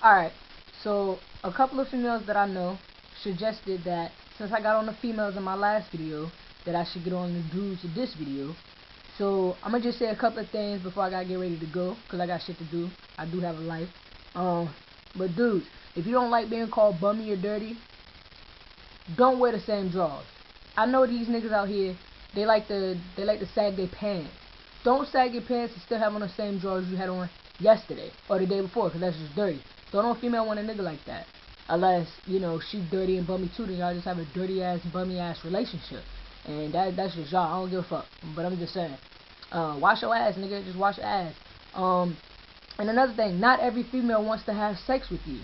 Alright, so a couple of females that I know suggested that since I got on the females in my last video, that I should get on the dudes in this video. So I'm gonna just say a couple of things before I gotta get ready to go, cause I got shit to do. I do have a life. But dudes, if you don't like being called bummy or dirty, don't wear the same drawers. I know these niggas out here, they like to sag their pants. Don't sag your pants and still have on the same drawers you had on yesterday or the day before, cause that's just dirty. Don't no female want a nigga like that. Unless, you know, she's dirty and bummy too, then y'all just have a dirty ass, bummy ass relationship. And that's just y'all. I don't give a fuck. But I'm just saying. Wash your ass, nigga. Just wash your ass. And another thing, not every female wants to have sex with you.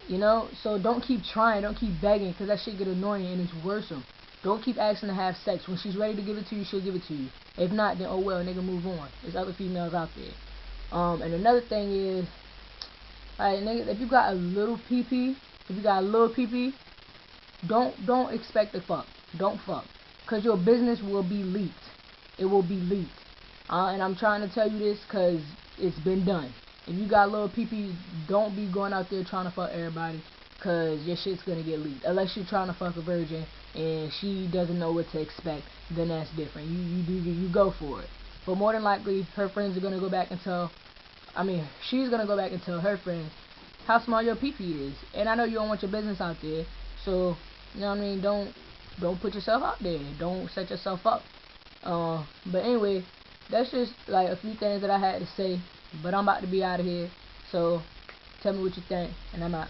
You know? So don't keep trying, don't keep begging, because that shit get annoying and it's worrisome. Don't keep asking to have sex. When she's ready to give it to you, she'll give it to you. If not, then oh well, nigga, move on. There's other females out there. And another thing is, alright, nigga, if you got a little pee-pee, don't expect to fuck. Don't fuck. Cause your business will be leaked. It will be leaked. And I'm trying to tell you this cause it's been done. If you got little pee-pees, don't be going out there trying to fuck everybody, cause your shit's gonna get leaked. Unless you're trying to fuck a virgin and she doesn't know what to expect, then that's different. You go for it. But more than likely, her friends are gonna go back and tell. She's gonna go back and tell her friends how small your pee-pee is. And I know you don't want your business out there, so you know what I mean. Don't put yourself out there. Don't set yourself up. But anyway, that's just like a few things that I had to say. But I'm about to be out of here, so tell me what you think, and I'm out.